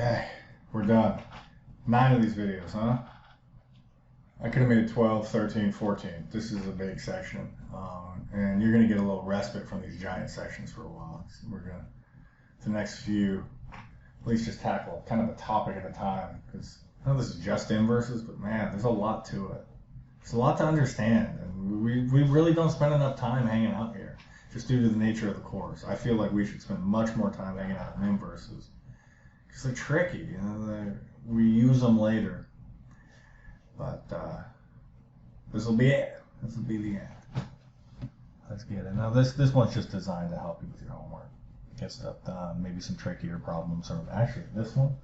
Okay, we're done. 9 of these videos, huh? I could have made it 12, 13, 14. This is a big section. And you're going to get a little respite from these giant sections for a while. So we're going to, the next few, at least just tackle kind of a topic at a time. Because I know this is just inverses, but man, there's a lot to it. There's a lot to understand. And we really don't spend enough time hanging out here, just due to the nature of the course. I feel like we should spend much more time hanging out in inverses. Because they're tricky, you know, we use them later. But this will be it. This will be the end. Let's get it. Now this one's just designed to help you with your homework. Get stuff done, maybe some trickier problems. Or actually, this one,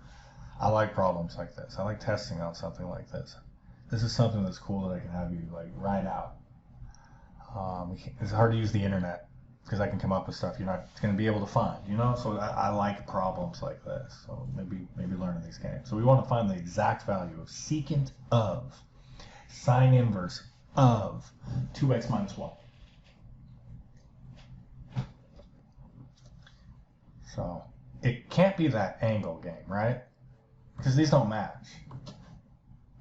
I like problems like this. I like testing out something like this. This is something that's cool that I can have you like write out. It's hard to use the internet because I can come up with stuff you're not going to be able to find, you know? So I like problems like this. So maybe learning these games. So we want to find the exact value of secant of sine inverse of 2x minus 1. So it can't be that angle game, right? Because these don't match.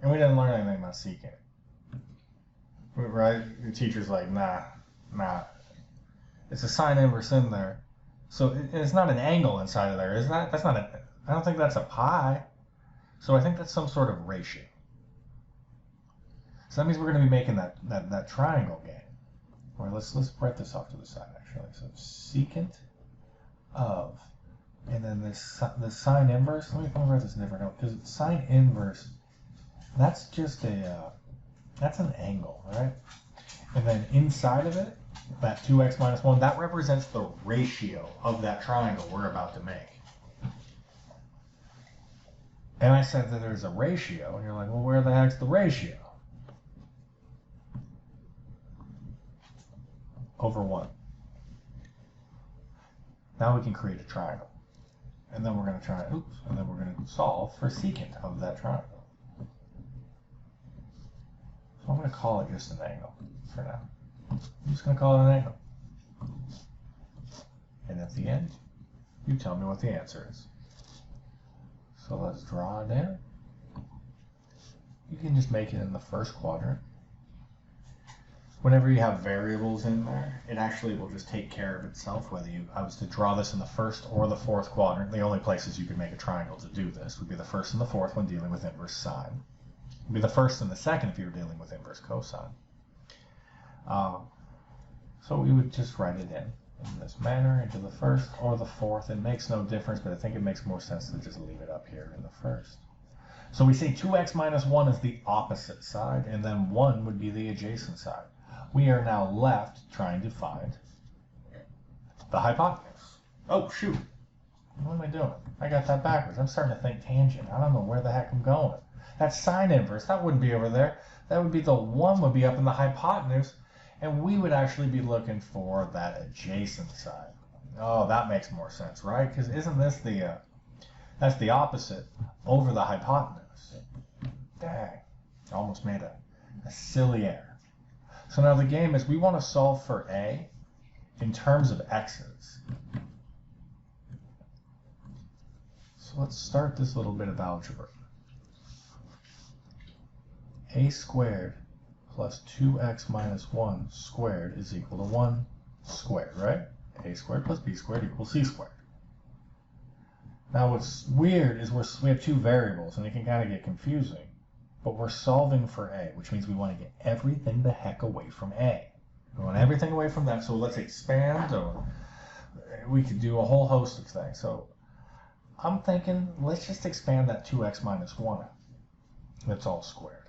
And we didn't learn anything about secant. Right? Your teacher's like, nah. It's a sine inverse in there. So it's not an angle inside of there, is that? That's not a, I don't think that's a pi. So I think that's some sort of ratio. So that means we're going to be making that triangle game. Or let's write this off to the side, actually. So secant of, and then this sine inverse, let me write this different, because sine inverse, that's just a, that's an angle, right? And then inside of it, that 2x minus 1, that represents the ratio of that triangle we're about to make. And I said that there's a ratio, and you're like, well, where the heck's the ratio? Over 1. Now we can create a triangle. And then we're going to try, and then we're going to solve for secant of that triangle. So I'm going to call it just an angle for now. I'm just going to call it an angle. And at the end, you tell me what the answer is. So let's draw it in. You can just make it in the first quadrant. Whenever you have variables in there, it actually will just take care of itself, whether I was to draw this in the first or the fourth quadrant. The only places you could make a triangle to do this would be the first and the fourth when dealing with inverse sine. It would be the first and the second if you were dealing with inverse cosine. So we would just write it in this manner into the first or the fourth. It makes no difference, but I think it makes more sense to just leave it up here in the first. So we say 2x minus 1 is the opposite side, and then 1 would be the adjacent side. We are now left trying to find the hypotenuse. Oh, shoot. What am I doing? I got that backwards. I'm starting to think tangent. I don't know where the heck I'm going. That's sine inverse. That wouldn't be over there. That would be the 1 would be up in the hypotenuse, and we would actually be looking for that adjacent side. Oh, that makes more sense, right? Because isn't this the, that's the opposite over the hypotenuse. Dang. Almost made a silly error. So now the game is we want to solve for A in terms of x's. So let's start this little bit of algebra. A squared plus 2x minus 1 squared is equal to 1 squared, right? A squared plus b squared equals c squared. Now what's weird is we have two variables, and it can kind of get confusing. But we're solving for A, which means we want to get everything the heck away from A. We want everything away from that, so let's expand, or we could do a whole host of things. So I'm thinking, let's just expand that 2x minus 1. That's all squared.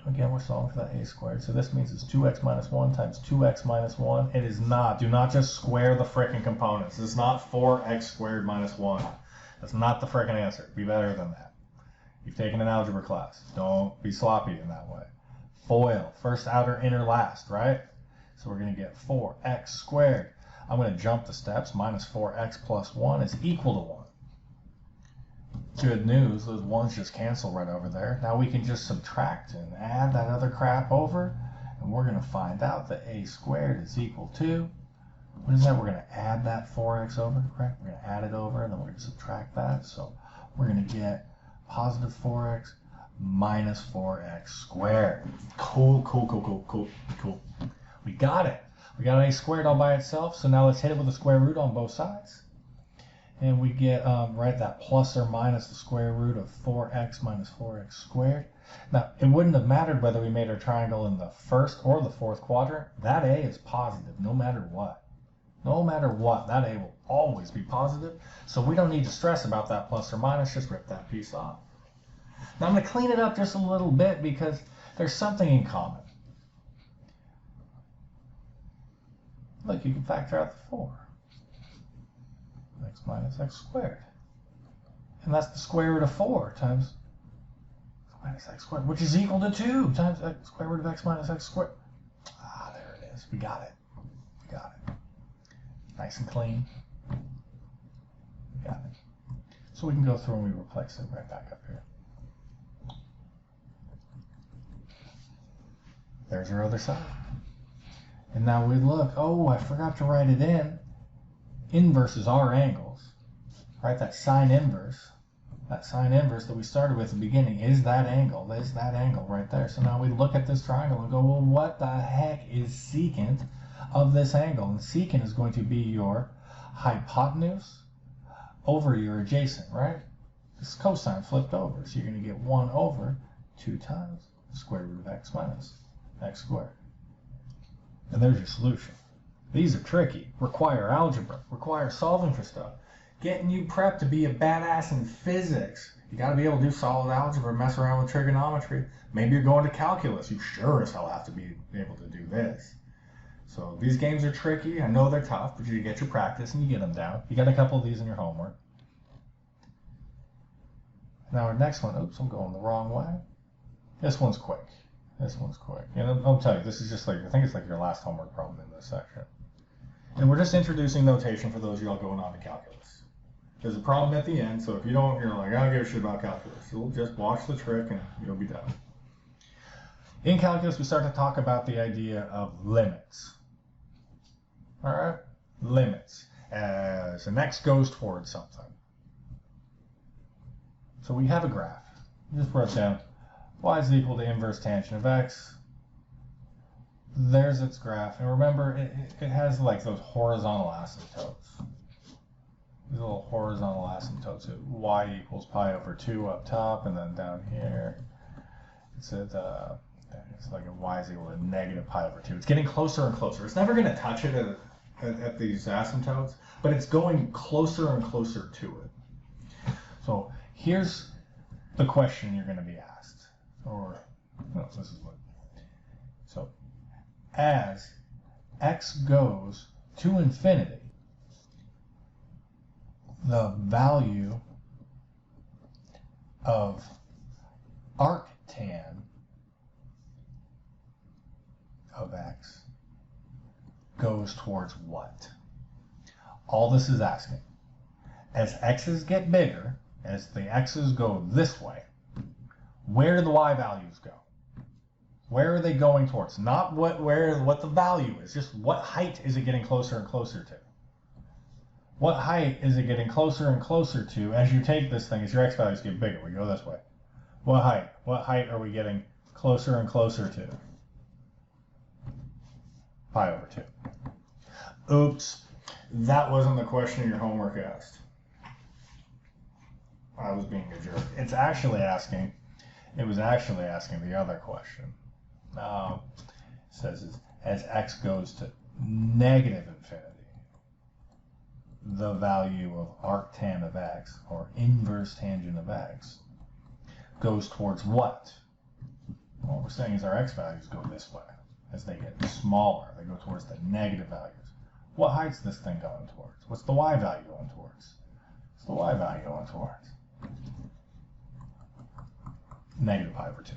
Again, we're solving for that A squared, so this means it's 2x minus 1 times 2x minus 1. It is not. Do not just square the frickin' components. It's not 4x squared minus 1. That's not the frickin' answer. Be better than that. You've taken an algebra class. Don't be sloppy in that way. FOIL, first, outer, inner, last, right? So we're going to get 4x squared. I'm going to jump the steps. Minus 4x plus 1 is equal to 1. Good news, those ones just cancel right over there. Now we can just subtract and add that other crap over, and we're going to find out that a squared is equal to what is that? We're going to add that 4x over, correct? We're going to add it over, and then we're going to subtract that. So we're going to get positive 4x minus 4x squared. Cool. We got it. We got a squared all by itself, so now let's hit it with a square root on both sides. And we get, right, that plus or minus the square root of 4x minus 4x squared. Now, it wouldn't have mattered whether we made our triangle in the first or the fourth quadrant. That a is positive no matter what. No matter what, that a will always be positive. So we don't need to stress about that plus or minus, just rip that piece off. Now I'm going to clean it up just a little bit because there's something in common. Look, you can factor out the 4. X minus x squared. And that's the square root of 4 times minus x squared, which is equal to 2 times x square root of x minus x squared. Ah, there it is. We got it. We got it. Nice and clean. We got it. So we can go through and we replace it right back up here. There's our other side. And now we look, oh, I forgot to write it in. Inverses are angles, right? That sine inverse that we started with at the beginning is that angle. There's that angle right there. So now we look at this triangle and go, well, what the heck is secant of this angle? And secant is going to be your hypotenuse over your adjacent, right? This cosine flipped over. So you're going to get 1 over 2 times the square root of x minus x squared. And there's your solution. These are tricky, require algebra, require solving for stuff. Getting you prepped to be a badass in physics. You got to be able to do solid algebra, mess around with trigonometry. Maybe you're going to calculus. You sure as hell have to be able to do this. So these games are tricky. I know they're tough, but you get your practice and you get them down. You got a couple of these in your homework. Now our next one, oops, I'm going the wrong way. This one's quick. This one's quick. And I'll tell you, this is just like, I think it's like your last homework problem in this section. And we're just introducing notation for those of y'all going on to calculus. There's a problem at the end, so if you don't, you're like, I don't give a shit about calculus. You'll just watch the trick and you'll be done. In calculus, we start to talk about the idea of limits. All right? Limits. As an x goes towards something. So we have a graph. We just wrote down y is equal to inverse tangent of x. There's its graph. And remember, it has like those horizontal asymptotes. These little horizontal asymptotes. Y equals pi over 2 up top, and then down here, it's like a y is equal to negative pi over 2. It's getting closer and closer. It's never going to touch it at these asymptotes, but it's going closer and closer to it. So here's the question you're going to be asked. Or, no, this is what. So, as x goes to infinity, the value of arctan of x goes towards what? All this is asking. As x's get bigger, as the x's go this way, where do the y values go? Where are they going towards? Not what the value is, just what height is it getting closer and closer to? What height is it getting closer and closer to as you take this thing, as your x values get bigger? We go this way. What height? What height are we getting closer and closer to? Pi over 2. Oops, that wasn't the question your homework asked. I was being a jerk. It was actually asking the other question. It says as x goes to negative infinity, the value of arctan of x, or inverse tangent of x, goes towards what? What we're saying is our x values go this way. As they get smaller, they go towards the negative values. What height's this thing going towards? What's the y value going towards? What's the y value going towards? Negative pi over 2.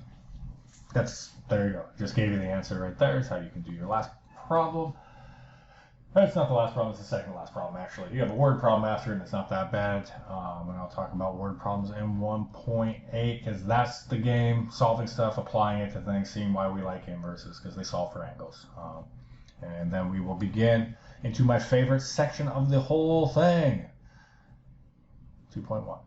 There you go. Just gave you the answer right there. It's how you can do your last problem. It's not the last problem, it's the second to last problem, actually. You have a word problem after, and it's not that bad. And I'll talk about word problems in 1.8, because that's the game, solving stuff, applying it to things, seeing why we like inverses, because they solve for angles. And then we will begin into my favorite section of the whole thing. 2.1.